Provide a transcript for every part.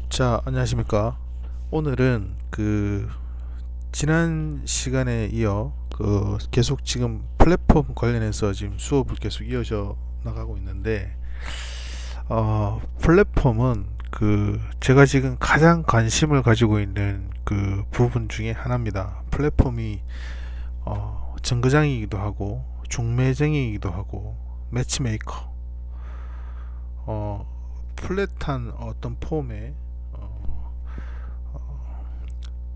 자, 안녕하십니까. 오늘은 지난 시간에 이어 계속 지금 플랫폼 관련해서 지금 수업을 계속 이어져 나가고 있는데, 플랫폼은 제가 지금 가장 관심을 가지고 있는 부분 중에 하나입니다. 플랫폼이 정거장이기도 하고 중매쟁이이기도 하고 매치메이커, 플랫한 어떤 폼의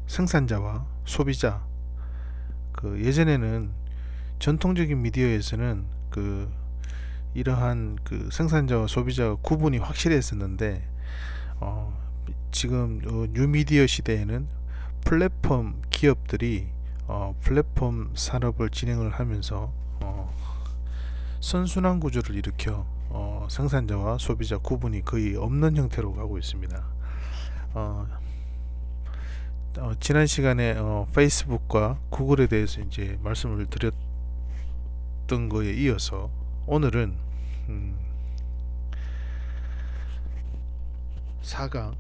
생산자와 소비자, 예전에는 전통적인 미디어에서는 이러한 생산자와 소비자가 구분이 확실히 했었는데, 지금 뉴미디어 시대에는 플랫폼 기업들이 플랫폼 산업을 진행을 하면서 선순환 구조를 일으켜 생산자와 소비자 구분이 거의 없는 형태로 가고 있습니다. 지난 시간에 페이스북과 구글에 대해서 이제 말씀을 드렸던 거에 이어서 오늘은 4강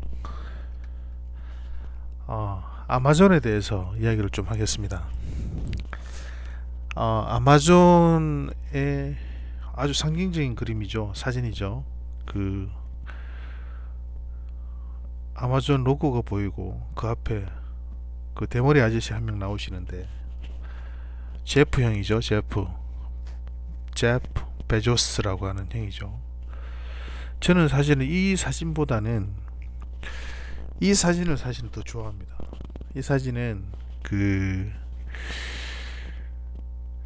아마존에 대해서 이야기를 좀 하겠습니다. 아마존의 아주 상징적인 그림이죠. 사진이죠. 아마존 로고가 보이고 그 앞에 대머리 아저씨 한 명 나오시는데, 제프 형이죠. 제프 베조스라고 하는 형이죠. 저는 사실은 이 사진보다는 이 사진을 사실 더 좋아합니다. 이 사진은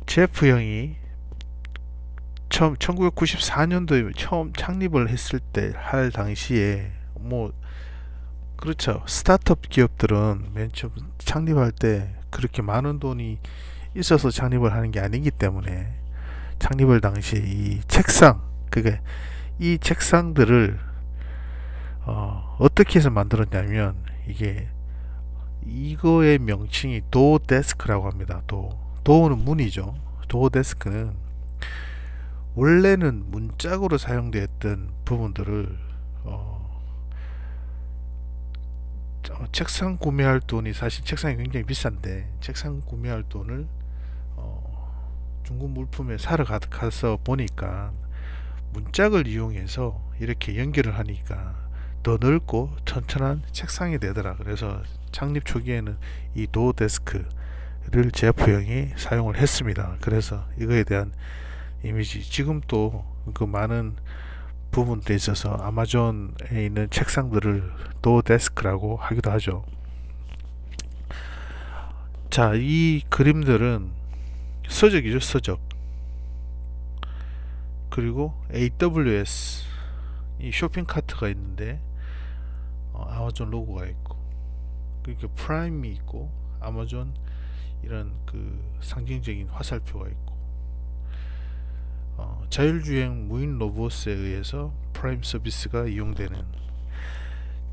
제프 형이 처음 1994년도에 처음 창립을 했을 때 할 당시에, 그렇죠. 스타트업 기업들은 맨 처음 창립할 때 그렇게 많은 돈이 있어서 창립을 하는 게 아니기 때문에, 창립을 당시에 이 책상, 이 책상들을 어떻게 해서 만들었냐면, 이거의 명칭이 도어 데스크라고 합니다. 도어는 문이죠. 도어 데스크는 원래는 문짝으로 사용되었던 부분들을 책상 구매할 돈이, 사실 책상이 굉장히 비싼데 책상 구매할 돈을 중고 물품에 사러 가서 보니까 문짝을 이용해서 이렇게 연결을 하니까 더 넓고 튼튼한 책상이 되더라. 그래서 창립 초기에는 이 도어 데스크를 제프 형이 사용을 했습니다. 그래서 이거에 대한 이미지, 지금 또 많은 부분들에 있어서 아마존에 있는 책상들을 도어 데스크라고 하기도 하죠. 자, 이 그림들은 서적이죠. 서적. 그리고 AWS, 이 쇼핑카트가 있는데 아마존 로고가 있고, 그리고 프라임이 있고, 아마존 이런 상징적인 화살표가 있고, 자율주행 무인 로봇에 의해서 프라임 서비스가 이용되는.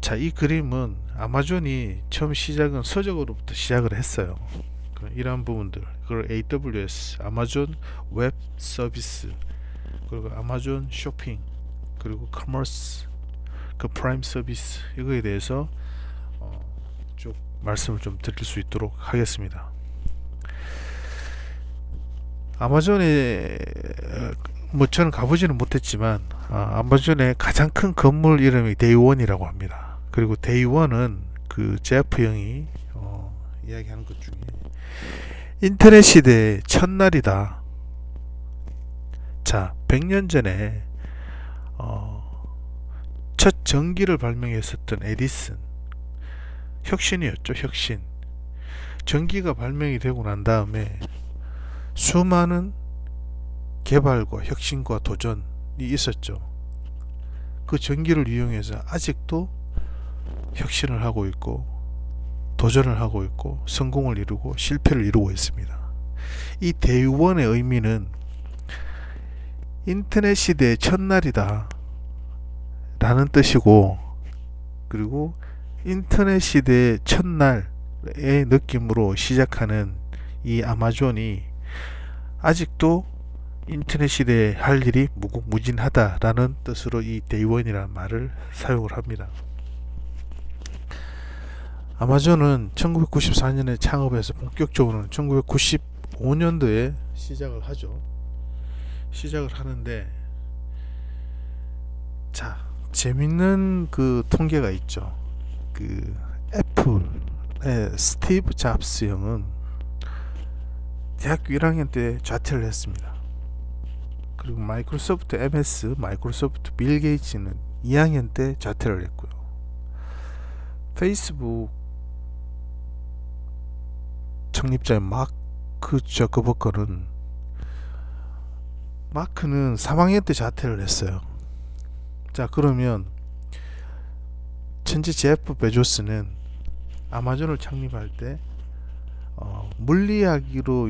자, 이 그림은 아마존이 처음 시작은 서적으로부터 시작을 했어요. 이러한 부분들, 그리고 AWS, 아마존 웹 서비스, 그리고 아마존 쇼핑, 그리고 커머스, 프라임 서비스, 이거에 대해서 쭉 말씀을 좀 드릴 수 있도록 하겠습니다. 아마존에 저는 가보지는 못했지만, 아마존의 가장 큰 건물 이름이 데이원이라고 합니다. 그리고 데이원은 제프 형이 이야기하는 것 중에 인터넷 시대의 첫날이다. 자, 100년 전에 첫 전기를 발명했었던 에디슨, 혁신이었죠. 혁신. 전기가 발명이 되고 난 다음에 수많은 개발과 혁신과 도전이 있었죠. 그 전기를 이용해서 아직도 혁신을 하고 있고 도전을 하고 있고 성공을 이루고 실패를 이루고 있습니다. 이 데이원의 의미는 인터넷 시대의 첫날이다 라는 뜻이고, 그리고 인터넷 시대의 첫날의 느낌으로 시작하는 이 아마존이 아직도 인터넷 시대에 할 일이 무궁무진하다라는 뜻으로 이 데이원이라는 말을 사용을 합니다. 아마존은 1994년에 창업해서 본격적으로는 1995년도에 시작을 하죠. 시작을 하는데, 자, 재밌는 그 통계가 있죠. 그 애플의 스티브 잡스 형은 대학교 1학년 때 자퇴를 했습니다. 그리고 마이크로소프트 MS, 마이크로소프트 빌 게이츠는 2학년 때 자퇴를 했고요. 페이스북 창립자인 마크 저커버거는 마크는 3학년 때 자퇴를 했어요. 자, 그러면 천재 제프 베조스는 아마존을 창립할 때 물리학으로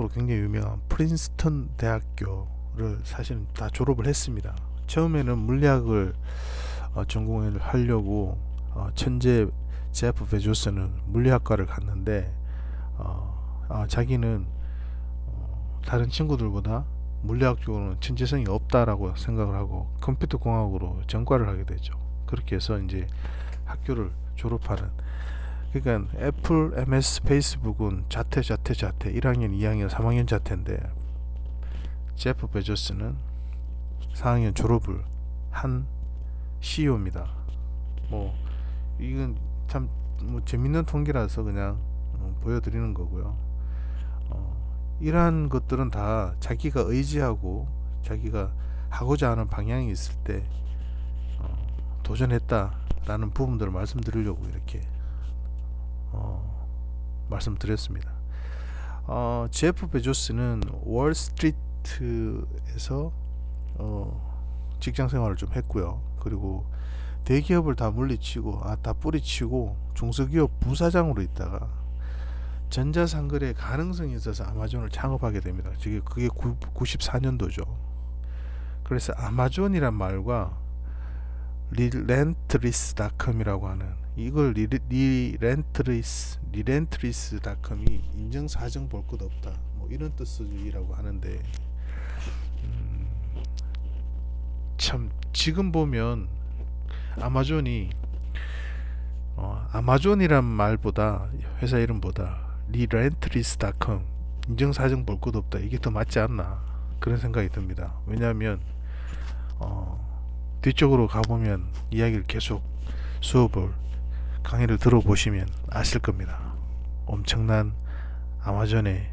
굉장히 유명한 프린스턴 대학교를 사실은 다 졸업을 했습니다. 처음에는 물리학을 전공을 하려고 천재 제프 베조스는 물리학과를 갔는데 자기는 다른 친구들보다 물리학 쪽으로는 천재성이 없다라고 생각을 하고 컴퓨터 공학으로 전과를 하게 되죠. 그렇게 해서 이제 학교를 졸업하는, 그러니까 애플, MS, 페이스북은 자퇴 1학년, 2학년, 3학년 자퇴인데 제프 베조스는 4학년 졸업을 한 CEO입니다. 뭐 이건 참 재밌는 통계라서 그냥 보여드리는 거고요. 이러한 것들은 다 자기가 의지하고 자기가 하고자 하는 방향이 있을 때 도전했다라는 부분들을 말씀드리려고 이렇게 말씀드렸습니다. 제프 베조스는 월스트리트에서 직장 생활을 좀 했고요. 그리고 대기업을 다 물리치고 다 뿌리치고 중소기업 부사장으로 있다가 전자상거래 가능성이 있어서 아마존을 창업하게 됩니다. 그게 94년도죠. 그래서 아마존이란 말과 리렌트리스닷컴이라고 하는, 이걸 리렌트리스닷컴이 인정사정 볼 것 없다, 뭐 이런 뜻이라고 하는데, 참 지금 보면 아마존이 아마존이란 말보다, 회사 이름보다 리렌트리스닷컴, 인정사정 볼 것 없다, 이게 더 맞지 않나, 그런 생각이 듭니다. 왜냐하면 뒤쪽으로 가보면 이야기를 계속 강의를 들어보시면 아실 겁니다. 엄청난 아마존의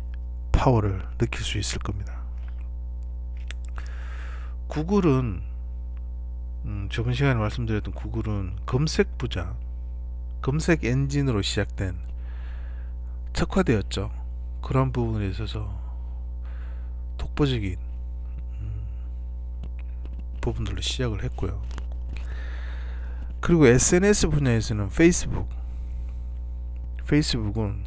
파워를 느낄 수 있을 겁니다. 구글은 저번 시간에 말씀드렸던 구글은 검색 부자, 검색 엔진으로 시작된, 특화되었죠. 그런 부분에 있어서 독보적인 부분들로 시작을 했고요. 그리고 SNS 분야에서는 페이스북은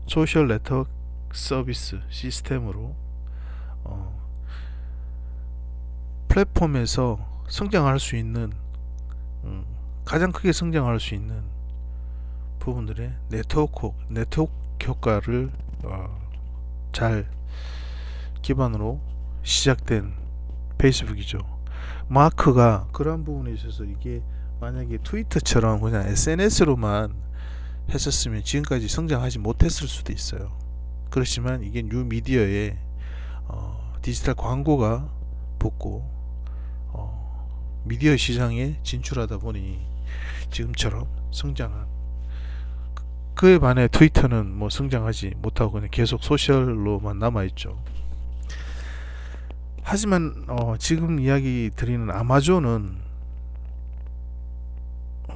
소셜 네트워크 서비스 시스템으로 플랫폼에서 성장할 수 있는, 가장 크게 성장할 수 있는 부분들의 네트워크 효과를 잘 기반으로 시작된 페이스북이죠. 마크가 그런 부분에 있어서, 이게 만약에 트위터처럼 그냥 SNS로만 했었으면 지금까지 성장하지 못했을 수도 있어요. 그렇지만 이게 뉴미디어에 디지털 광고가 붙고 미디어 시장에 진출하다 보니 지금처럼 성장한, 그에 반해 트위터는 뭐 성장하지 못하고 그냥 계속 소셜로만 남아있죠. 하지만 지금 이야기 드리는 아마존은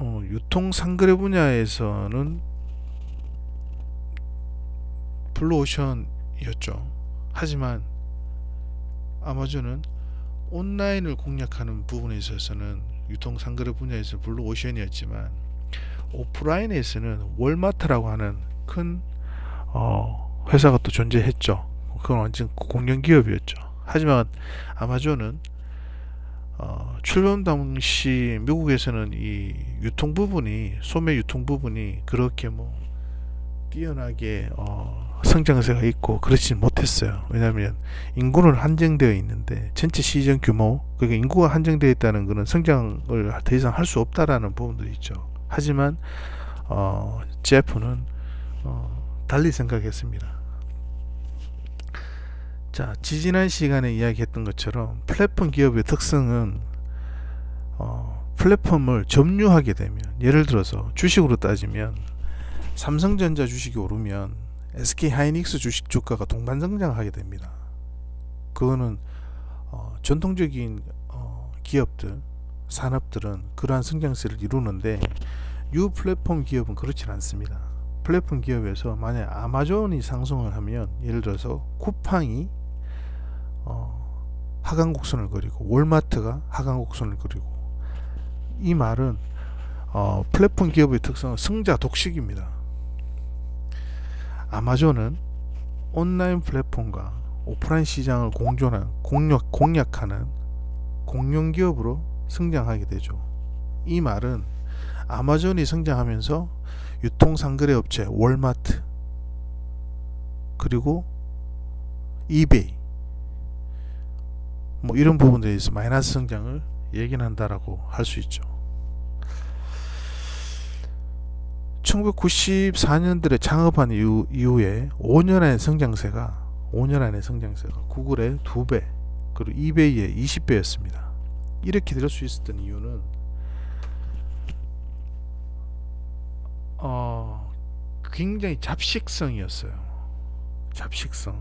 유통상거래 분야에서는 블루오션이었죠. 하지만 아마존은 온라인을 공략하는 부분에 있어서는 유통상거래 분야에서 블루오션이었지만, 오프라인에서는 월마트라고 하는 큰 회사가 또 존재했죠. 그건 완전 공룡기업이었죠. 하지만 아마존은 출범 당시 미국에서는 이 유통 부분이, 소매 유통 부분이 그렇게 뭐 뛰어나게 성장세가 있고 그렇지 못했어요. 왜냐하면 인구는 한정되어 있는데 전체 시장 규모, 그러니까 인구가 한정되어 있다는 것은 성장을 더 이상 할 수 없다라는 부분들이 있죠. 하지만 제프는 달리 생각했습니다. 자, 지지난 시간에 이야기했던 것처럼 플랫폼 기업의 특성은 플랫폼을 점유하게 되면, 예를 들어서 주식으로 따지면 삼성전자 주식이 오르면 SK하이닉스 주식 주가가 동반 성장하게 됩니다. 그거는 전통적인 기업들, 산업들은 그러한 성장세를 이루는데 이 플랫폼 기업은 그렇지 않습니다. 플랫폼 기업에서 만약 아마존이 상승을 하면, 예를 들어서 쿠팡이 하강 곡선을 그리고 월마트가 하강 곡선을 그리고, 이 말은 플랫폼 기업의 특성은 승자 독식입니다. 아마존은 온라인 플랫폼과 오프라인 시장을 공략하는 공룡 기업으로 성장하게 되죠. 이 말은 아마존이 성장하면서 유통상거래 업체 월마트, 그리고 이베이, 뭐 이런 부분들에 있어 마이너스 성장을 예견한다라고 할 수 있죠. 1994년들에 창업한 이후에 5년 안의 성장세가 구글의 2배, 그리고 이베이의 20배였습니다. 이렇게 될 수 있었던 이유는 굉장히 잡식성이었어요. 잡식성.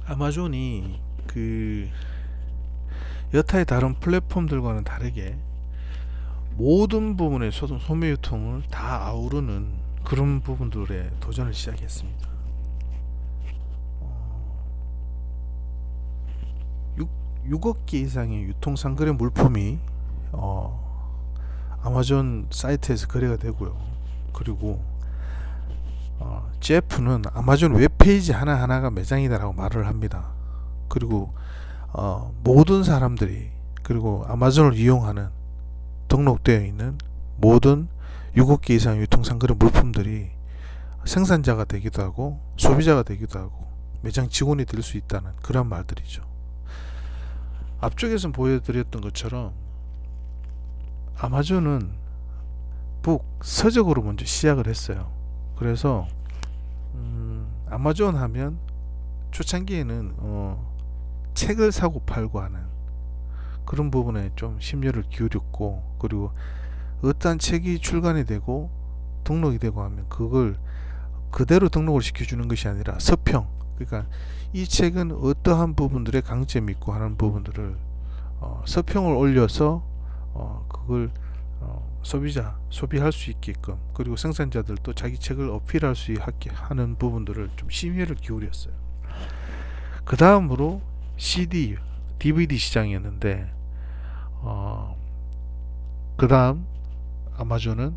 아마존이 그 여타의 다른 플랫폼들과는 다르게 모든 부분의 소매 유통을 다 아우르는 그런 부분들에 도전을 시작했습니다. 6억 개 이상의 유통상거래 물품이 아마존 사이트에서 거래가 되고요. 그리고 제프는 아마존 웹페이지 하나하나가 매장이다라고 말을 합니다. 그리고 모든 사람들이, 그리고 아마존을 이용하는 등록되어 있는 모든 7개 이상의 유통상거래 물품들이 생산자가 되기도 하고 소비자가 되기도 하고 매장 직원이 될 수 있다는 그런 말들이죠. 앞쪽에서 보여드렸던 것처럼 아마존은 북서적으로 먼저 시작을 했어요. 그래서 아마존 하면 초창기에는 책을 사고 팔고 하는 그런 부분에 좀 심려를 기울였고, 그리고 어떠한 책이 출간이 되고 등록이 되고 하면 그걸 그대로 등록을 시켜주는 것이 아니라 서평, 그러니까 이 책은 어떠한 부분들의 강점이 있고 하는 부분들을 서평을 올려서 그걸 소비할 수 있게끔, 그리고 생산자들도 자기 책을 어필할 수 있게 하는 부분들을 좀 심혈을 기울였어요. 그 다음으로 CD, DVD 시장이었는데 그 다음 아마존은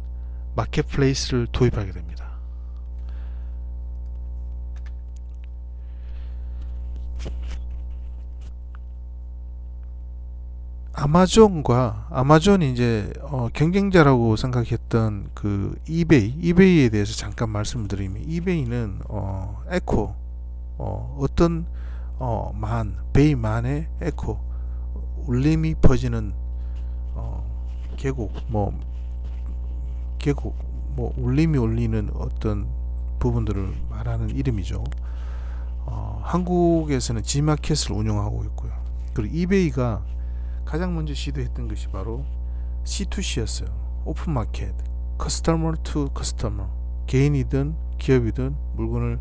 마켓플레이스를 도입하게 됩니다. 아마존이 이제 경쟁자라고 생각했던 그 이베이에 대해서 잠깐 말씀을 드리면, 이베이는 에코, 어떤 베이만의 에코, 울림이 퍼지는 계곡, 울림이 울리는 어떤 부분들을 말하는 이름이죠. 한국에서는 G마켓을 운영하고 있고요. 그리고 이베이가 가장 먼저 시도했던 것이 바로 C2C였어요. 오픈마켓, 커스터머 투 커스터머, 개인이든 기업이든 물건을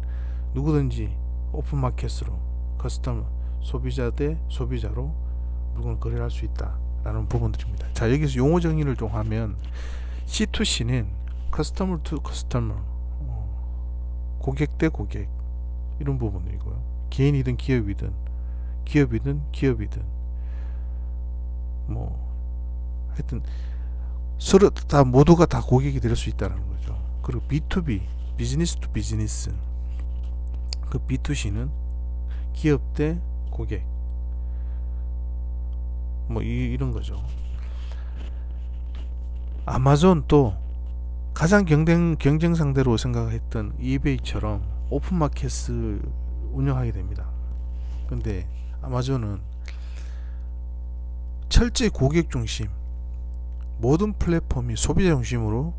누구든지 오픈마켓으로, 커스터머, 소비자 대 소비자로 물건을 거래할 수 있다라는 부분들입니다. 자, 여기서 용어 정의를 좀 하면 C2C는 커스터머 투 커스터머, 고객 대 고객, 이런 부분이고요. 개인이든 기업이든 하여튼 서로 다 모두가 다 고객이 될 수 있다는 거죠. 그리고 B2B, 비즈니스 투 비즈니스, 그 B2C는 기업 대 고객, 이런 거죠. 아마존도 가장 경쟁 상대로 생각했던 이베이처럼 오픈마켓을 운영하게 됩니다. 근데 아마존은 철저히 고객 중심, 모든 플랫폼이 소비자 중심으로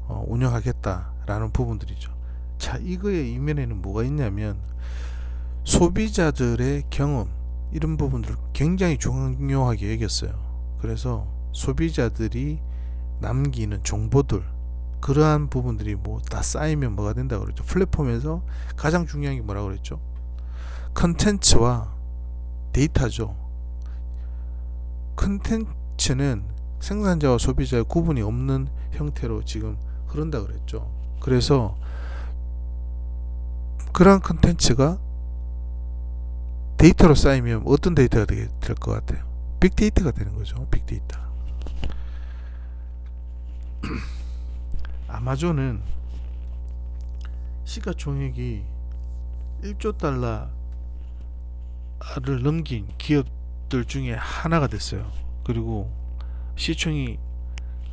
운영하겠다라는 부분들이죠. 자, 이거의 이면에는 뭐가 있냐면 소비자들의 경험, 이런 부분들을 굉장히 중요하게 여겼어요. 그래서 소비자들이 남기는 정보들, 그러한 부분들이 뭐 다 쌓이면 뭐가 된다 그랬죠. 플랫폼에서 가장 중요한 게 뭐라고 그랬죠? 컨텐츠와 데이터죠. 컨텐츠는 생산자와 소비자의 구분이 없는 형태로 지금 흐른다 그랬죠. 그래서 그러한 컨텐츠가 데이터로 쌓이면 어떤 데이터가 될 것 같아요? 빅데이터가 되는 거죠. 빅데이터. 아마존은 시가총액이 1조 달러를 넘긴 기업들 중에 하나가 됐어요. 그리고 시총이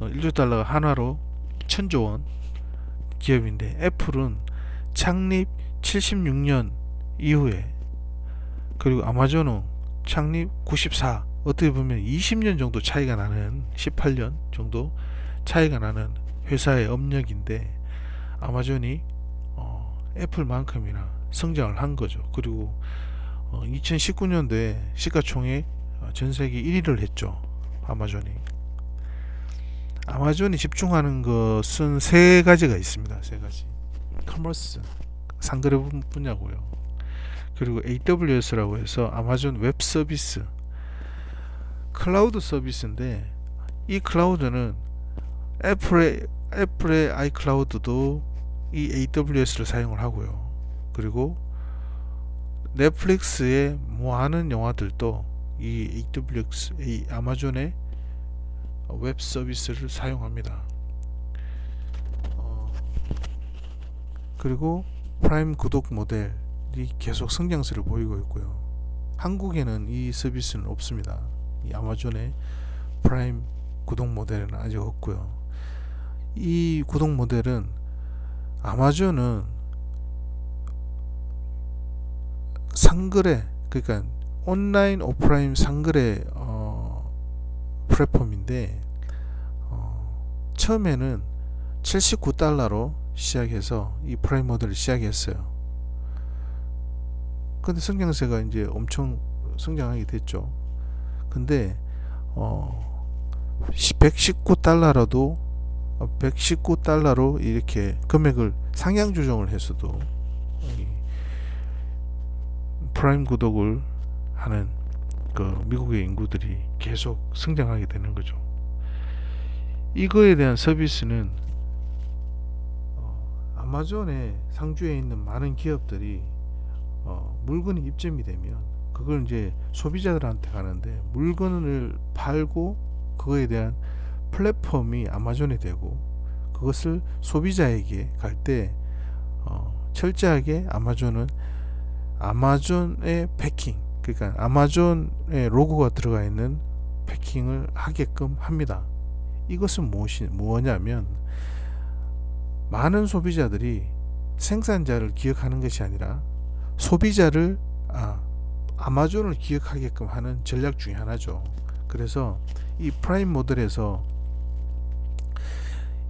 1조 달러가 하나로 1000조 원 기업인데, 애플은 창립 76년 이후에, 그리고 아마존은 창립 94, 어떻게 보면 20년 정도 차이가 나는, 18년 정도 차이가 나는 회사의 업력인데, 아마존이 애플만큼이나 성장을 한 거죠. 그리고 2019년도에 시가총액 전세계 1위를 했죠. 아마존이 집중하는 것은 세 가지가 있습니다. 세 가지. 커머스, 상거래 분야고요. 그리고 AWS라고 해서 아마존 웹 서비스, 클라우드 서비스인데, 이 클라우드는 애플의 아이클라우드도 이 AWS를 사용을 하고요. 그리고 넷플릭스의 많은 영화들도 이 AWS, 이 아마존의 웹 서비스를 사용합니다. 그리고 프라임 구독 모델이 계속 성장세를 보이고 있고요. 한국에는 이 서비스는 없습니다. 이 아마존의 프라임 구독 모델은 아직 없고요. 이 구독 모델은 아마존은 상거래, 그러니까 온라인 오프라인 상거래 플랫폼인데, 처음에는 79달러로 시작해서 이 프라임 모델을 시작했어요. 근데 성장세가 이제 엄청 성장하게 됐죠. 근데 119달러로 이렇게 금액을 상향 조정을 했어도 프라임 구독을 하는 그 미국의 인구들이 계속 성장하게 되는 거죠. 이거에 대한 서비스는 아마존에 상주에 있는 많은 기업들이 물건이 입점이 되면 그걸 이제 소비자들한테 가는데, 물건을 팔고 그거에 대한 플랫폼이 아마존이 되고, 그것을 소비자에게 갈 때 철저하게 아마존의 패킹, 그러니까 아마존의 로고가 들어가 있는 패킹을 하게끔 합니다. 이것은 뭐냐면, 많은 소비자들이 생산자를 기억하는 것이 아니라 소비자를 아마존을 기억하게끔 하는 전략 중에 하나죠. 그래서 이 프라임 모델에서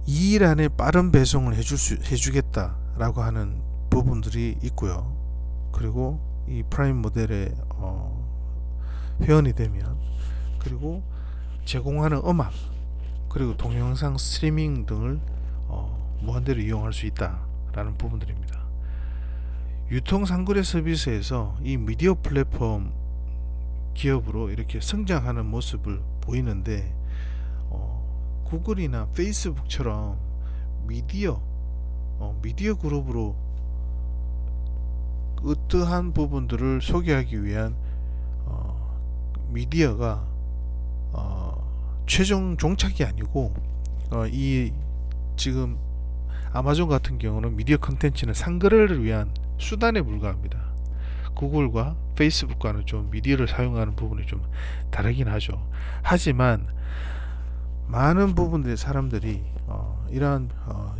2일 안에 빠른 배송을 해주겠다라고 하는 부분들이 있고요. 그리고 이 프라임 모델에 회원이 되면, 그리고 제공하는 음악, 그리고 동영상 스트리밍 등을 무한대로 이용할 수 있다라는 부분들입니다. 유통 상거래 서비스에서 이 미디어 플랫폼 기업으로 이렇게 성장하는 모습을 보이는데, 구글이나 페이스북처럼 미디어 그룹으로 어떠한 부분들을 소개하기 위한 미디어가 최종 종착이 아니고, 이 지금 아마존 같은 경우는 미디어 컨텐츠는 상거래를 위한 수단에 불과합니다. 구글과 페이스북과는 좀 미디어를 사용하는 부분이 좀 다르긴 하죠. 하지만 많은 부분들의 사람들이 이러한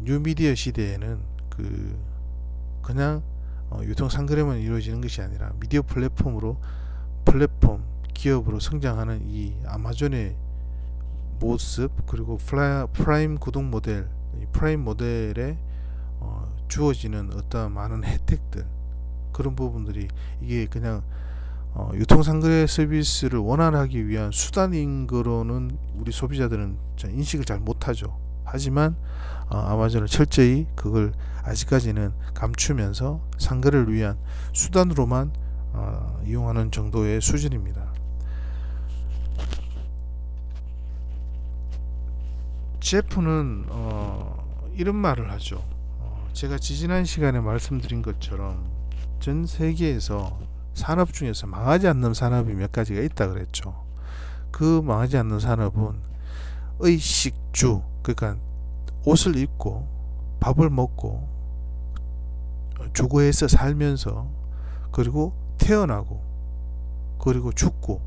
뉴미디어 시대에는 그냥 유통상거래만 이루어지는 것이 아니라 미디어 플랫폼 기업으로 성장하는 이 아마존의 모습, 그리고 프라임 구독 모델, 프라임 모델에 주어지는 어떤 많은 혜택들, 그런 부분들이 이게 그냥 유통상거래 서비스를 원활하기 위한 수단인 거로는 우리 소비자들은 인식을 잘 못하죠. 하지만 아마존은 철저히 그걸 아직까지는 감추면서 상거래를 위한 수단으로만 이용하는 정도의 수준입니다. 제프는 이런 말을 하죠. 제가 지지난 시간에 말씀드린 것처럼 전 세계에서 산업 중에서 망하지 않는 산업이 몇 가지가 있다 그랬죠. 그 망하지 않는 산업은 의식주, 그러니까 옷을 입고 밥을 먹고 주거에서 살면서 그리고 태어나고 그리고 죽고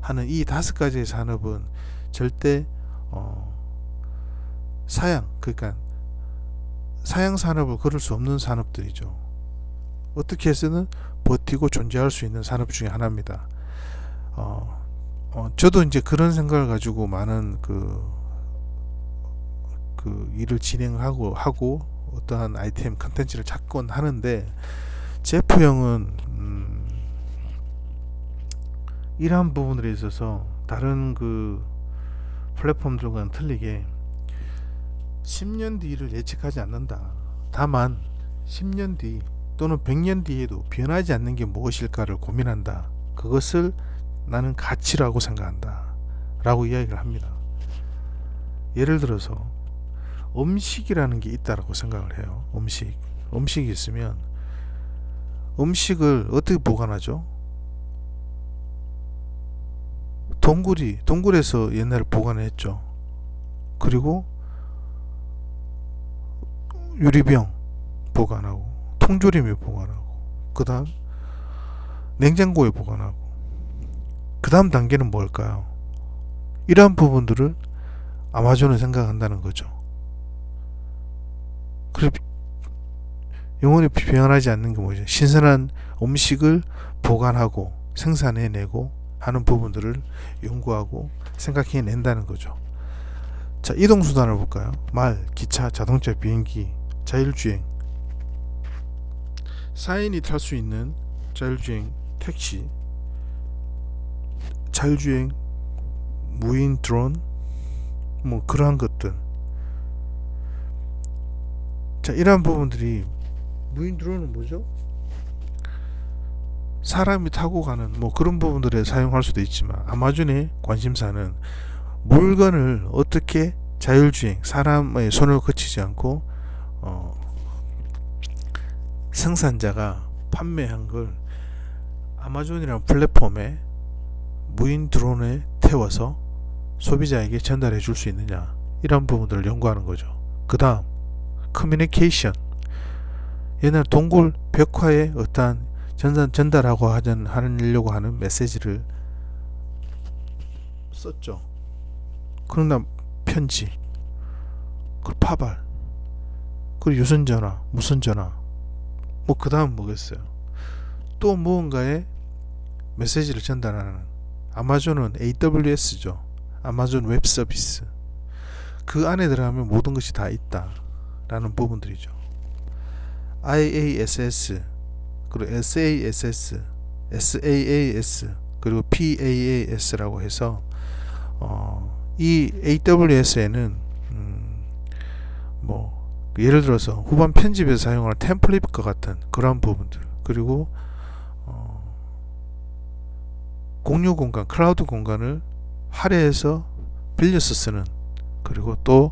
하는 이 5가지의 산업은 절대 그러니까 사양 산업을 걸을 수 없는 산업들이죠. 어떻게 해서는 버티고 존재할 수 있는 산업 중에 하나입니다. 저도 이제 그런 생각을 가지고 많은 그 일을 진행하고 어떠한 아이템 컨텐츠를 찾곤 하는데, 제프 형은 이러한 부분들에 있어서 다른 그 플랫폼들과는 틀리게 10년 뒤를 예측하지 않는다. 다만 10년 뒤 또는 100년 뒤에도 변하지 않는 게 무엇일까를 고민한다. 그것을 나는 가치라고 생각한다 라고 이야기를 합니다. 예를 들어서 음식이라는 게 있다라고 생각을 해요. 음식이 있으면 음식을 어떻게 보관하죠? 동굴에서 옛날에 보관했죠. 그리고 유리병 보관하고, 통조림에 보관하고, 그 다음 냉장고에 보관하고, 그 다음 단계는 뭘까요? 이러한 부분들을 아마존은 생각한다는 거죠. 그래서 영원히 변하지 않는 게 뭐죠? 신선한 음식을 보관하고 생산해내고 하는 부분들을 연구하고 생각해낸다는 거죠. 자, 이동수단을 볼까요? 말, 기차, 자동차, 비행기, 자율주행, 4인이 탈 수 있는 자율주행 택시, 자율주행 무인 드론, 뭐 그러한 것들. 자, 이러한 부분들이, 무인 드론은 뭐죠? 사람이 타고 가는 뭐 그런 부분들에 사용할 수도 있지만, 아마존의 관심사는 물건을 어떻게 자율주행, 사람의 손을 거치지 않고 생산자가 판매한 걸 아마존이라는 플랫폼에 무인 드론에 태워서 소비자에게 전달해 줄 수 있느냐, 이런 부분들을 연구하는 거죠. 그 다음 커뮤니케이션, 옛날 동굴 벽화에 어떠한 전달하고 하려고 하는 메시지를 썼죠. 그러나 편지, 그 파발, 그리고 유선전화, 무선전화, 뭐 그 다음 뭐겠어요? 또 무언가의 메시지를 전달하는, 아마존은 AWS죠. 아마존 웹 서비스. 그 안에 들어가면 모든 것이 다 있다 라는 부분들이죠. IaaS, 그리고 SaaS, SaaS, 그리고 PaaS라고 해서 이 AWS에는 뭐 예를 들어서 후반 편집에서 사용하는 템플릿과 같은 그런 부분들, 그리고 공유 공간, 클라우드 공간을 할애해서 빌려서 쓰는, 그리고 또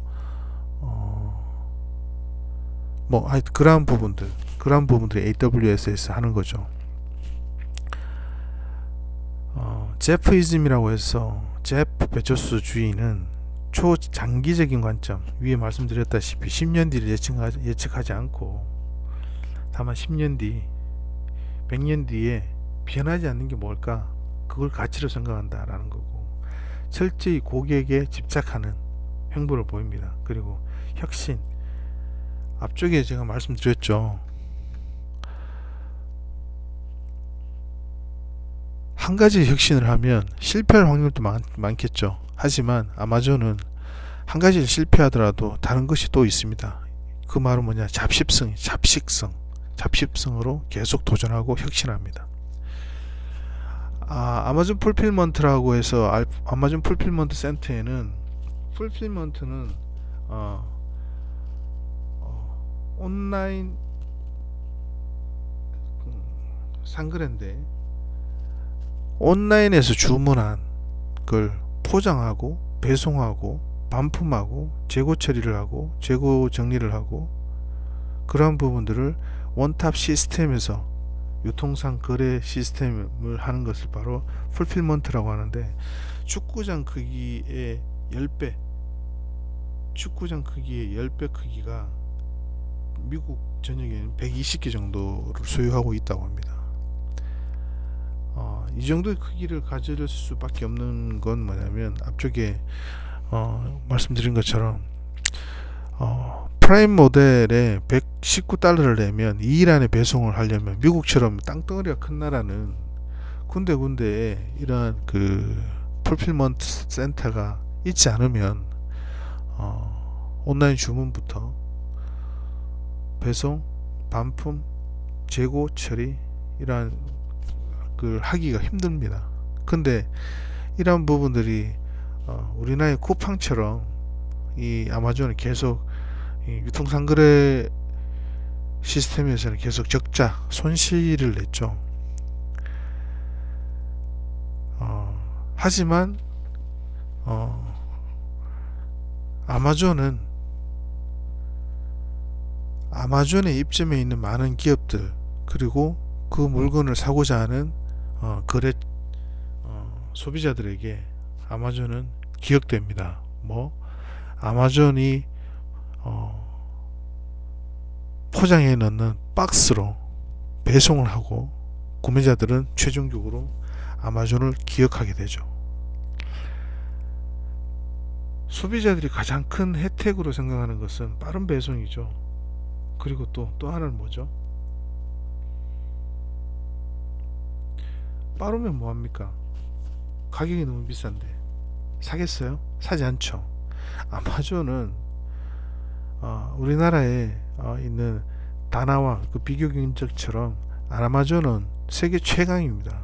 뭐 그러한 부분들이 AWS에서 하는 거죠. 제프이즘이라고 해서, 제프 베조스 주인은 초장기적인 관점, 위에 말씀드렸다시피 10년 뒤를 예측하지 않고, 다만 10년 뒤, 100년 뒤에 변하지 않는 게 뭘까, 그걸 가치로 생각한다 라는 거고, 철저히 고객에 집착하는 행보를 보입니다. 그리고 혁신, 앞쪽에 제가 말씀드렸죠. 한 가지 혁신을 하면 실패할 확률도 많겠죠. 하지만 아마존은 한 가지를 실패하더라도 다른 것이 또 있습니다. 그 말은 뭐냐, 잡식성으로 계속 도전하고 혁신합니다. 아마존 풀필먼트라고 해서 아마존 풀필먼트 센터에는, 풀필먼트는 온라인 상거래인데, 온라인에서 주문한 걸 포장하고 배송하고 반품하고 재고 처리를 하고 재고 정리를 하고, 그러한 부분들을 원탑 시스템에서 유통상 거래 시스템을 하는 것을 바로 풀필먼트라고 하는데, 축구장 크기의 10배, 축구장 크기의 10배 크기가 미국 전역에는 120개 정도를 소유하고 있다고 합니다. 이 정도의 크기를 가질 수밖에 없는 건 뭐냐면, 앞쪽에 말씀드린 것처럼 프라임 모델에 119달러를 내면 2일 안에 배송을 하려면, 미국처럼 땅덩어리가 큰 나라는 군데군데에 이러한 그 풀필먼트 센터가 있지 않으면 온라인 주문부터 배송, 반품, 재고 처리, 이러한 걸 하기가 힘듭니다. 근데 이러한 부분들이 우리나라의 쿠팡처럼 이 아마존은 계속 유통상거래 시스템에서는 계속 적자, 손실을 냈죠. 하지만 아마존에 입점해 있는 많은 기업들, 그리고 그 물건을 사고자 하는 거래 소비자들에게 아마존은 기억됩니다. 아마존이 포장해 넣는 박스로 배송을 하고, 구매자들은 최종적으로 아마존을 기억하게 되죠. 소비자들이 가장 큰 혜택으로 생각하는 것은 빠른 배송이죠. 그리고 또 하나는 뭐죠? 빠르면 뭐합니까? 가격이 너무 비싼데 사겠어요? 사지 않죠. 아마존은 우리나라에 있는 다나와 그 비교 경쟁처럼 아마존은 세계 최강입니다.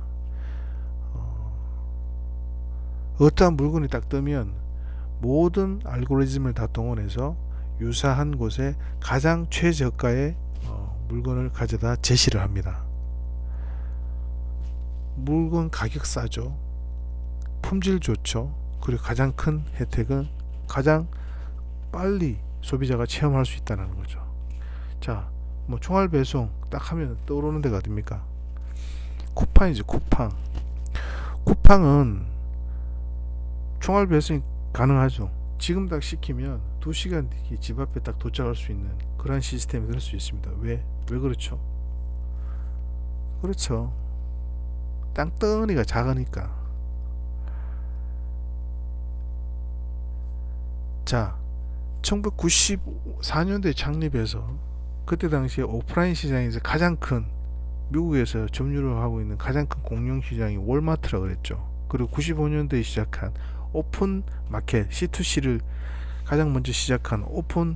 어떠한 물건이 딱 뜨면 모든 알고리즘을 다 동원해서 유사한 곳에 가장 최저가의 물건을 가져다 제시를 합니다. 물건 가격 싸죠. 품질 좋죠. 그리고 가장 큰 혜택은 가장 빨리 소비자가 체험할 수 있다는 거죠. 자, 총알 배송 딱 하면 떠오르는 데가 어딥니까? 쿠팡이죠. 쿠팡은 총알 배송이 가능하죠. 지금 딱 시키면 2시간 뒤에 집 앞에 딱 도착할 수 있는 그런 시스템이 될 수 있습니다. 왜 그렇죠? 그렇죠. 땅덩어리가 작으니까. 자, 1994년도에 창립해서 그때 당시에 오프라인 시장에서 가장 큰, 미국에서 점유를 하고 있는 가장 큰 공룡 시장이 월마트라고 그랬죠. 그리고 95년도에 시작한 오픈 마켓, C2C를 가장 먼저 시작한 오픈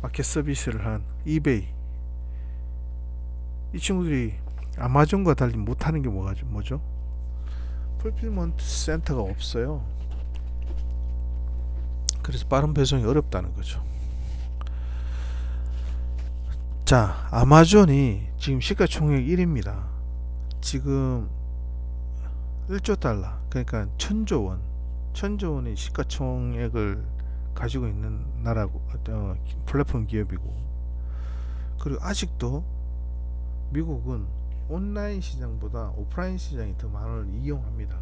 마켓 서비스를 한 이베이. 이 친구들이 아마존과 달리 못하는 게 뭐죠? 풀필먼트 센터가 없어요. 그래서 빠른 배송이 어렵다는 거죠. 자, 아마존이 지금 시가총액 1위입니다. 지금 1조 달러, 그러니까 1000조 원의 시가총액을 가지고 있는 나라고, 플랫폼 기업이고, 그리고 아직도 미국은 온라인 시장보다 오프라인 시장이 더 많은 이용합니다.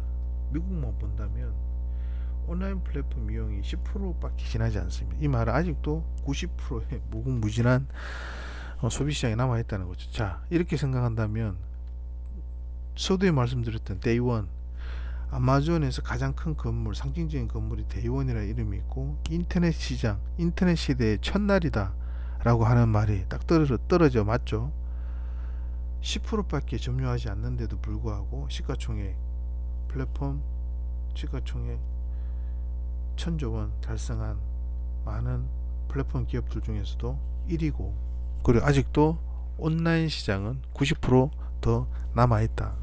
미국만 본다면 온라인 플랫폼 이용이 10%밖에 지나지 않습니다. 이 말은 아직도 90%의 무궁무진한 소비시장이 남아있다는 거죠. 자, 이렇게 생각한다면 서두에 말씀드렸던 데이원, 아마존에서 가장 큰 건물, 상징적인 건물이 대의원이라는 이름이 있고, 인터넷 시장, 인터넷 시대의 첫날이다 라고 하는 말이 딱 떨어져 맞죠? 10%밖에 점유하지 않는데도 불구하고 시가총액, 플랫폼 시가총액 1000조원 달성한 많은 플랫폼 기업들 중에서도 1위고, 그리고 아직도 온라인 시장은 90% 남아있다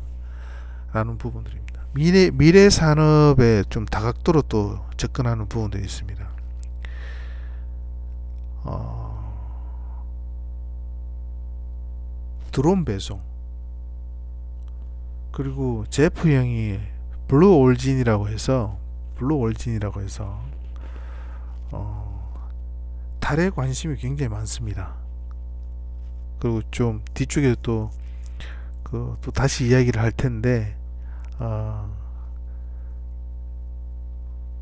라는 부분들입니다. 미래 산업에 좀 다각도로 또 접근하는 부분들이 있습니다. 드론 배송, 그리고 제프 형이 블루 올진이라고 해서 달에 관심이 굉장히 많습니다. 그리고 좀 뒤쪽에 또 다시 이야기를 할 텐데,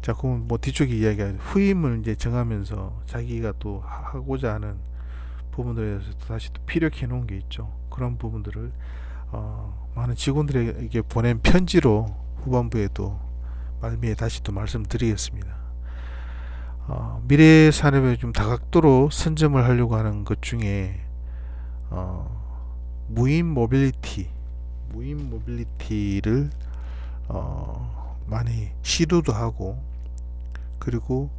자, 그럼 뭐 뒤쪽에 이야기할 후임을 이제 정하면서 자기가 또 하고자 하는 부분들에 대해서 또 다시 또 피력해 놓은 게 있죠. 그런 부분들을 많은 직원들에게 보낸 편지로 후반부에 또 말미에 다시 또 말씀드리겠습니다. 미래 산업에 좀 다각도로 선점을 하려고 하는 것 중에 무인 모빌리티를 많이 시도도 하고, 그리고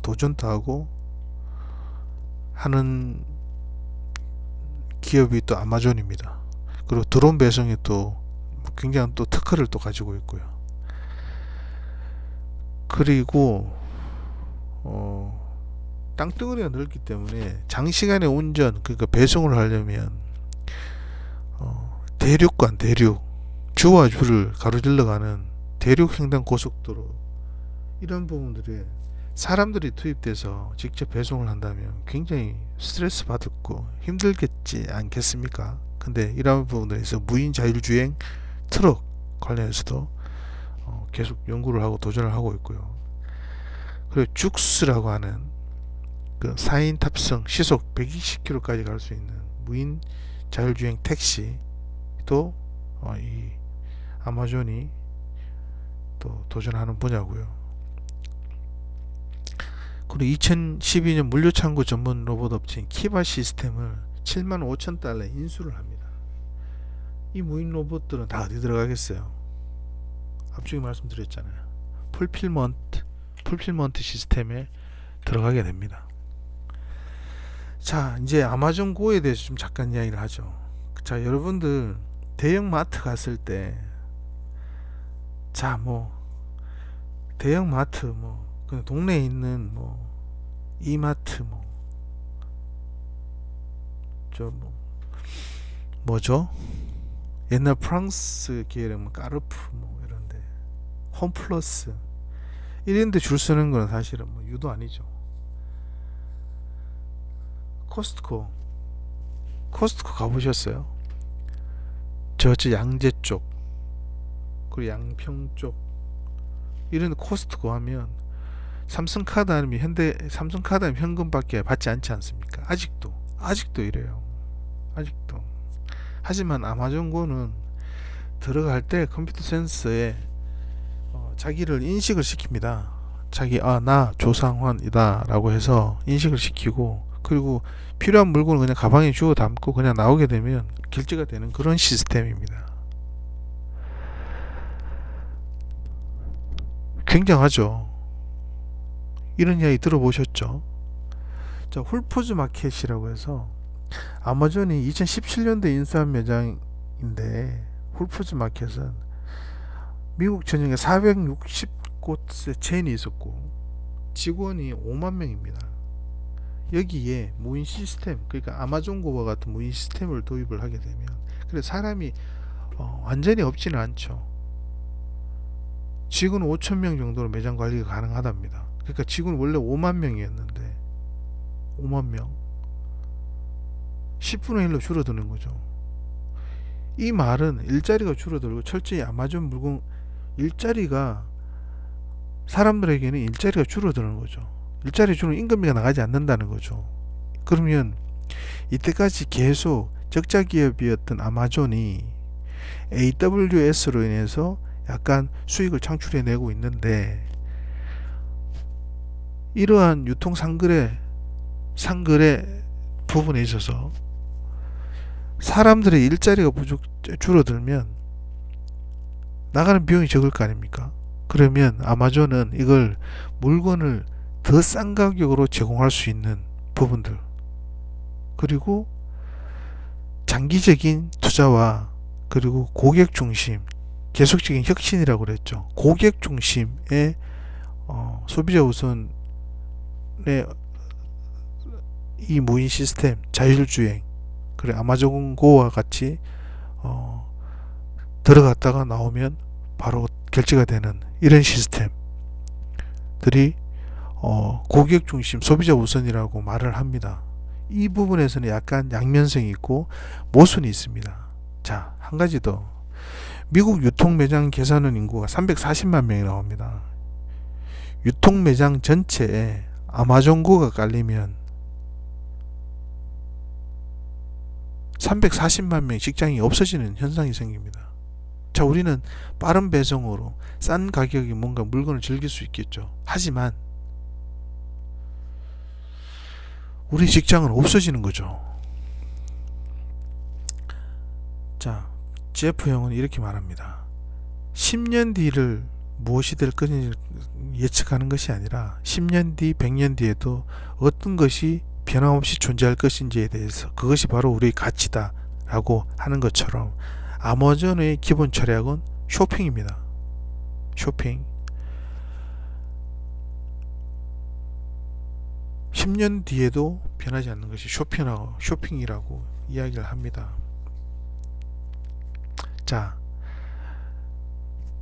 도전도 하고 하는 기업이 또 아마존입니다. 그리고 드론 배송에 또 굉장한 또 특허를 또 가지고 있고요. 그리고 땅덩어리가 넓기 때문에 장시간의 운전, 그러니까 배송을 하려면 대륙 주와 주를 가로질러 가는 대륙 횡단 고속도로, 이런 부분들에 사람들이 투입돼서 직접 배송을 한다면 굉장히 스트레스 받고 힘들겠지 않겠습니까? 근데 이런 부분들에서 무인 자율주행 트럭 관련해서도 계속 연구를 하고 도전을 하고 있고요. 그리고 죽스라고 하는 그 4인 탑승 시속 120km까지 갈 수 있는 무인 자율주행 택시도 이 아마존이 또 도전하는 분야고요. 그리고 2012년 물류창고 전문 로봇 업체인 키바 시스템을 75,000달러에 인수를 합니다. 이 무인 로봇들은 다 어디 들어가겠어요? 앞쪽에 말씀드렸잖아요. 풀필먼트 시스템에 들어가게 됩니다. 자, 이제 아마존 고에 대해서 좀 잠깐 이야기를 하죠. 자, 여러분들 대형 마트 갔을 때, 자, 뭐 대형 마트, 뭐 그냥 동네에 있는 뭐 이마트, 뭐죠? 옛날 프랑스 계열의 뭐 까르푸 뭐 이런데, 홈플러스 이런데 줄 서는 건 사실은 뭐 유도 아니죠. 코스트코 가보셨어요? 저 양재 쪽, 그리고 양평 쪽, 이런 코스트코 하면 삼성카드 아니면 삼성카드 아니면 현금밖에 받지 않지 않습니까? 아직도 이래요. 아직도. 하지만 아마존고는 들어갈 때 컴퓨터 센서에 자기를 인식을 시킵니다. 나 조상환이다 라고 해서 인식을 시키고, 그리고 필요한 물건을 그냥 가방에 주워 담고 그냥 나오게 되면 결제가 되는 그런 시스템입니다. 굉장하죠. 이런 이야기 들어보셨죠? 자, 홀푸드 마켓이라고 해서 아마존이 2017년도에 인수한 매장인데, 홀푸드 마켓은 미국 전역에 460곳의 체인이 있었고 직원이 5만 명입니다. 여기에 무인 시스템, 그러니까 아마존고와 같은 무인 시스템을 도입을 하게 되면, 그래 사람이 완전히 없지는 않죠. 직원 5,000명 정도로 매장 관리가 가능하답니다. 그러니까 직원 원래 5만 명이었는데 5만 명 10분의 1로 줄어드는 거죠. 이 말은 일자리가 줄어들고 철저히 아마존 물건 일자리가, 사람들에게는 일자리가 줄어드는 거죠. 일자리 줄으면 임금비가 나가지 않는다는 거죠. 그러면 이때까지 계속 적자 기업이었던 아마존이 AWS로 인해서 약간 수익을 창출해내고 있는데, 이러한 유통 상거래 부분에 있어서 사람들의 일자리가 줄어들면 나가는 비용이 적을 거 아닙니까? 그러면 아마존은 이걸 물건을 더 싼 가격으로 제공할 수 있는 부분들, 그리고 장기적인 투자와 그리고 고객 중심, 계속적인 혁신이라고 그랬죠. 고객 중심의 소비자 우선의 이 무인 시스템, 자율주행, 그래 아마존고와 같이 들어갔다가 나오면 바로 결제가 되는 이런 시스템들이 고객 중심, 소비자 우선이라고 말을 합니다. 이 부분에서는 약간 양면성이 있고 모순이 있습니다. 자, 한 가지 더. 미국 유통매장 계산원 인구가 340만 명이 나옵니다. 유통매장 전체에 아마존고가 깔리면 340만 명의 직장이 없어지는 현상이 생깁니다. 자, 우리는 빠른 배송으로 싼 가격에 뭔가 물건을 즐길 수 있겠죠. 하지만 우리 직장은 없어지는 거죠. 자, 제프 형은 이렇게 말합니다. 10년 뒤를 무엇이 될 것인지 예측하는 것이 아니라 10년 뒤, 100년 뒤에도 어떤 것이 변함없이 존재할 것인지에 대해서, 그것이 바로 우리의 가치다 라고 하는 것처럼 아마존의 기본 철학은 쇼핑입니다. 쇼핑. 10년 뒤에도 변하지 않는 것이 쇼핑이라고 이야기를 합니다. 자,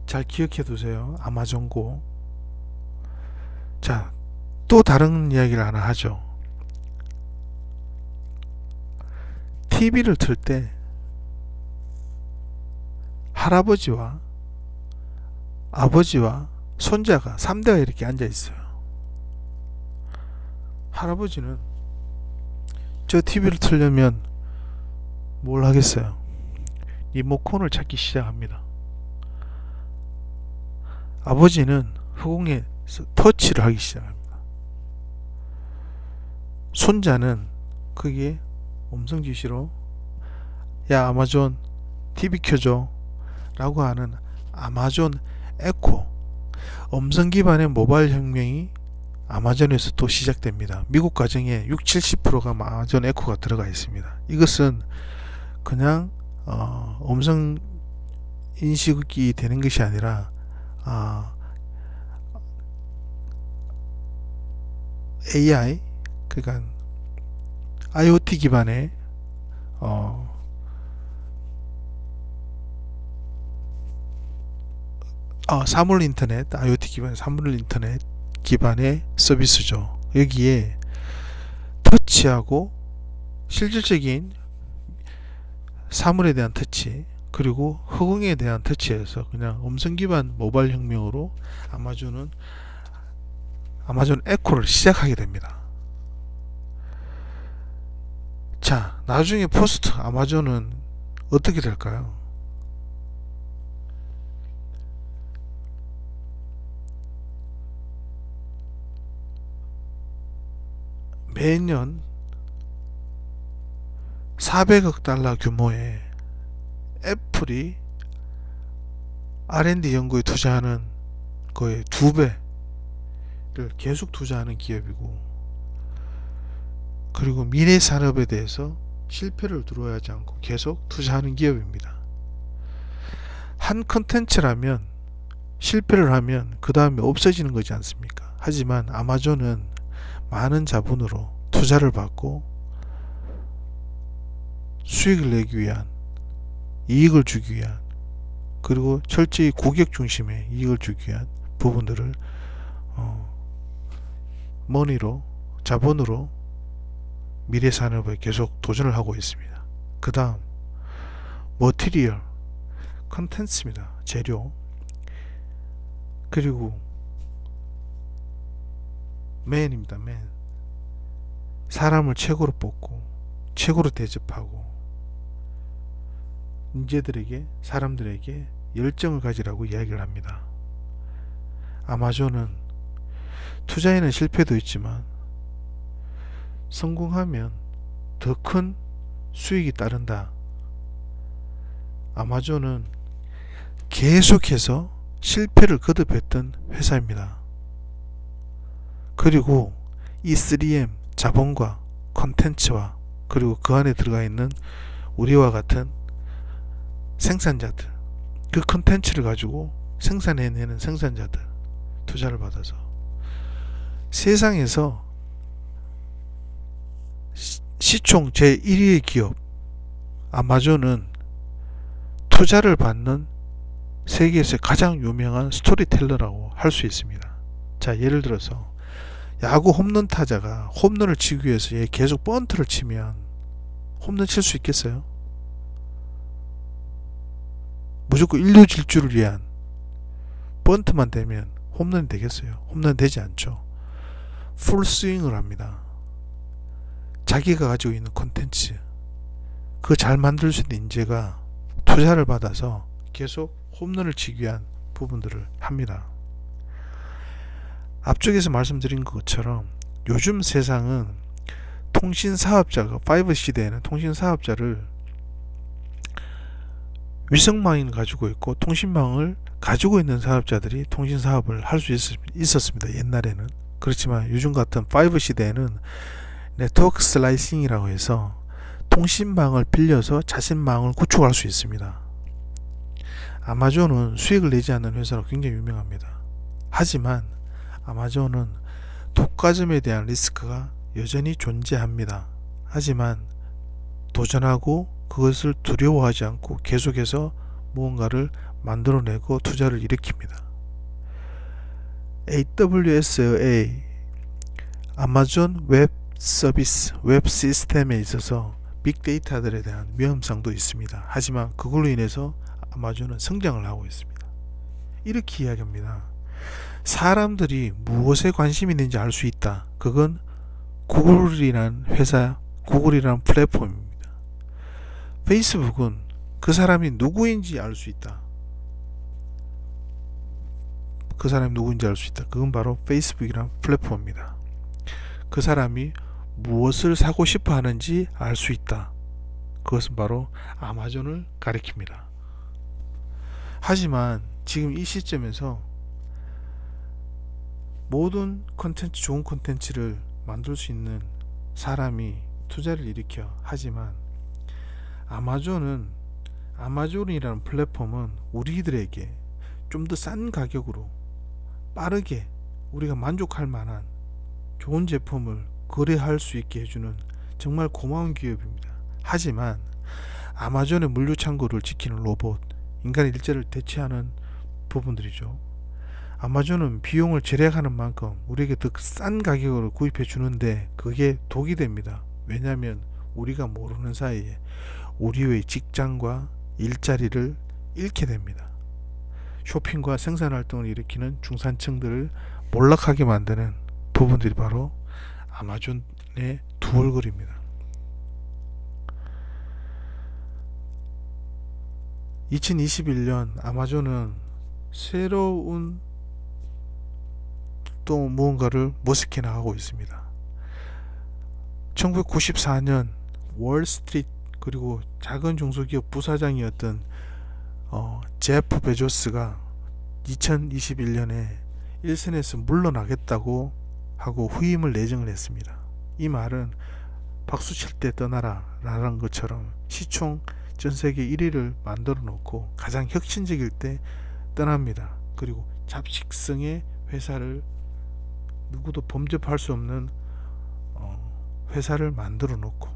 잘 기억해 두세요. 아마존고. 자, 또 다른 이야기를 하나 하죠. TV를 틀 때 할아버지와 아버지와 손자가 3대가 이렇게 앉아 있어요. 할아버지는 저 TV를 틀려면 뭘 하겠어요? 리모컨을 찾기 시작합니다. 아버지는 허공에서 터치를 하기 시작합니다. 손자는 거기에 음성 지시로 야 아마존 TV 켜줘 라고 하는 아마존 에코, 음성 기반의 모바일 혁명이 아마존에서 또 시작됩니다. 미국 가정에 60-70%가 아마존 에코가 들어가 있습니다. 이것은 그냥 음성 인식이 되는 것이 아니라 AI, 그러니까 IoT 기반의 사물 인터넷, IoT 기반의 사물 인터넷 기반의 서비스죠. 여기에 터치하고 실질적인 사물에 대한 터치, 그리고 허공에 대한 터치에서 그냥 음성 기반 모바일 혁명으로 아마존은 아마존 에코를 시작하게 됩니다. 자, 나중에 포스트 아마존은 어떻게 될까요? 매년 400억 달러 규모의 애플이 R&D 연구에 투자하는 거의 2배를 계속 투자하는 기업이고, 그리고 미래 산업에 대해서 실패를 두려워하지 않고 계속 투자하는 기업입니다. 한 컨텐츠라면 실패를 하면 그 다음에 없어지는 거지 않습니까? 하지만 아마존은 많은 자본으로 투자를 받고 수익을 내기 위한, 이익을 주기 위한, 그리고 철저히 고객 중심의 이익을 주기 위한 부분들을 머니로, 자본으로 미래 산업에 계속 도전을 하고 있습니다. 그 다음 머티리얼, 컨텐츠입니다. 재료. 그리고 맨입니다. 맨. 사람을 최고로 뽑고 최고로 대접하고 사람들에게 열정을 가지라고 이야기를 합니다. 아마존은 투자에는 실패도 있지만 성공하면 더 큰 수익이 따른다. 아마존은 계속해서 실패를 거듭했던 회사입니다. 그리고 이 3M 자본과 컨텐츠와 그리고 그 안에 들어가 있는 우리와 같은 생산자들, 그 컨텐츠를 가지고 생산해내는 생산자들 투자를 받아서 세상에서 시총 제1위의 기업 아마존은 투자를 받는 세계에서 가장 유명한 스토리텔러라고 할 수 있습니다. 자, 예를 들어서 야구 홈런 타자가 홈런을 치기 위해서 얘 계속 번트를 치면 홈런 칠 수 있겠어요? 무조건 일루 질주를 위한 번트만 되면 홈런이 되겠어요? 홈런 되지 않죠. 풀스윙을 합니다. 자기가 가지고 있는 콘텐츠, 그 잘 만들 수 있는 인재가 투자를 받아서 계속 홈런을 치기 위한 부분들을 합니다. 앞쪽에서 말씀드린 것처럼 요즘 세상은 통신사업자가 5 시대에는 통신사업자를 위성망을 가지고 있고 통신망을 가지고 있는 사업자들이 통신사업을 할 수 있었습니다. 옛날에는. 그렇지만 요즘 같은 5 시대에는 네트워크 슬라이싱이라고 해서 통신망을 빌려서 자신망을 구축할 수 있습니다. 아마존은 수익을 내지 않는 회사로 굉장히 유명합니다. 하지만 아마존은 독과점에 대한 리스크가 여전히 존재합니다. 하지만 도전하고 그것을 두려워하지 않고 계속해서 무언가를 만들어내고 투자를 일으킵니다. AWS의 아마존 웹 서비스, 웹 시스템에 있어서 빅데이터들에 대한 위험성도 있습니다. 하지만 그걸로 인해서 아마존은 성장을 하고 있습니다. 이렇게 이야기합니다. 사람들이 무엇에 관심이 있는지 알 수 있다. 그건 구글이라는 회사, 구글이라는 플랫폼입니다. 페이스북은 그 사람이 누구인지 알 수 있다. 그 사람이 누구인지 알 수 있다. 그건 바로 페이스북이라는 플랫폼입니다. 그 사람이 무엇을 사고 싶어 하는지 알 수 있다. 그것은 바로 아마존을 가리킵니다. 하지만 지금 이 시점에서 모든 컨텐츠, 좋은 컨텐츠를 만들 수 있는 사람이 투자를 일으켜 하지만 아마존이라는 플랫폼은 우리들에게 좀 더 싼 가격으로 빠르게 우리가 만족할 만한 좋은 제품을 거래할 수 있게 해주는 정말 고마운 기업입니다. 하지만 아마존의 물류창고를 지키는 로봇, 인간의 일자리를 대체하는 부분들이죠. 아마존은 비용을 절약하는 만큼 우리에게 더 싼 가격으로 구입해 주는데 그게 독이 됩니다. 왜냐하면 우리가 모르는 사이에 우리의 직장과 일자리를 잃게 됩니다. 쇼핑과 생산활동을 일으키는 중산층들을 몰락하게 만드는 부분들이 바로 아마존의 두 얼굴입니다. 2021년 아마존은 새로운 또 무언가를 모색해 나가고 있습니다. 1994년 월스트리트 그리고 작은 중소기업 부사장이었던 제프 베조스가 2021년에 일선에서 물러나겠다고 하고 후임을 내정을 했습니다. 이 말은 박수 칠 때 떠나라 라는 것처럼 시총 전세계 1위를 만들어 놓고 가장 혁신적일 때 떠납니다. 그리고 잡식성의 회사를 누구도 범접할 수 없는 회사를 만들어 놓고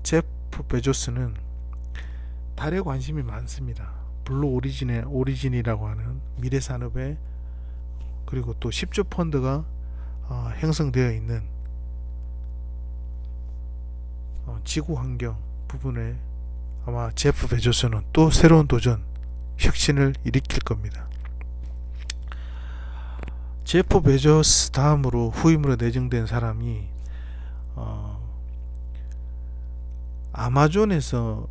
제프 베조스는 달에 관심이 많습니다. 블루 오리진이라고 하는 미래산업에 그리고 또 10조 펀드가 형성되어 있는 지구환경 부분에 아마 제프 베조스는 또 새로운 도전, 혁신을 일으킬 겁니다. 제프 베조스 다음으로 후임으로 내정된 사람이 아마존에서의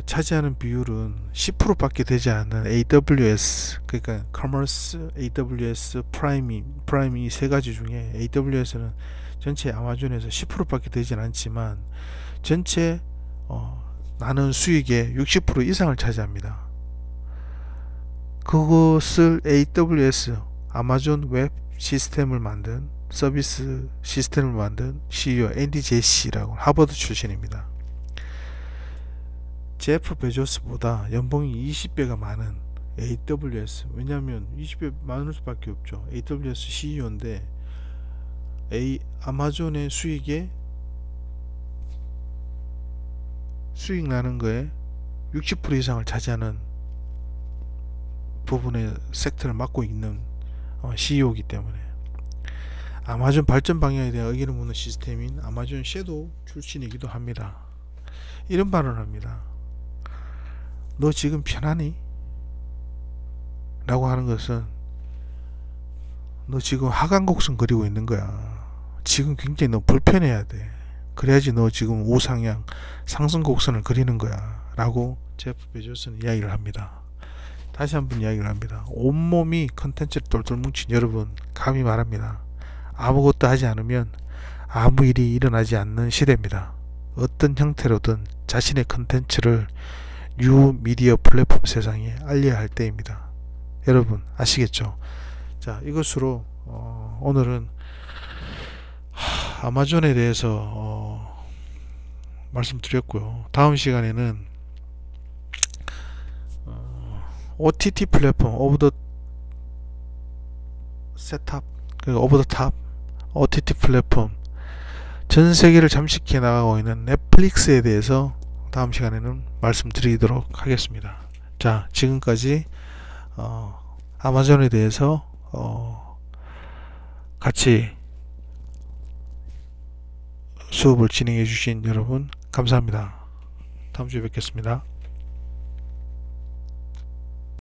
차지하는 비율은 10%밖에 되지 않는 AWS, 그러니까 커머스, AWS, 프라임이 세 가지 중에 AWS는 전체 아마존에서 10%밖에 되진 않지만 전체 나는 수익의 60% 이상을 차지합니다. 그것을 AWS, 아마존 웹 시스템을 만든, 서비스 시스템을 만든 CEO 앤디 제시라고, 하버드 출신입니다. 제프 베조스보다 연봉이 20배가 많은 AWS, 왜냐하면 20배 많을 수밖에 없죠. AWS CEO인데 아마존의 수익 나는 거에 60% 이상을 차지하는 부분의 섹터를 맡고 있는 CEO이기 때문에 아마존 발전 방향에 대한 의견을 묻는 시스템인 아마존 섀도우 출신이기도 합니다. 이런 발언을 합니다. 너 지금 편하니? 라고 하는 것은 너 지금 하강곡선 그리고 있는 거야. 지금 굉장히 너 불편해야 돼. 그래야지 너 지금 우상향 상승곡선을 그리는 거야 라고 제프 베조스는 이야기를 합니다. 다시 한번 이야기를 합니다. 온몸이 컨텐츠를 똘똘 뭉친 여러분, 감히 말합니다. 아무것도 하지 않으면 아무 일이 일어나지 않는 시대입니다. 어떤 형태로든 자신의 컨텐츠를 뉴 미디어 플랫폼 세상에 알려야 할 때입니다. 여러분 아시겠죠? 자, 이것으로 오늘은 아마존에 대해서 말씀드렸고요. 다음 시간에는 OTT 플랫폼, 오브 더 셋탑, 오브 더 탑 OTT 플랫폼, 전 세계를 잠식해 나가고 있는 넷플릭스에 대해서 다음 시간에는 말씀드리도록 하겠습니다. 자, 지금까지 아마존에 대해서 같이 수업을 진행해 주신 여러분 감사합니다. 다음 주에 뵙겠습니다.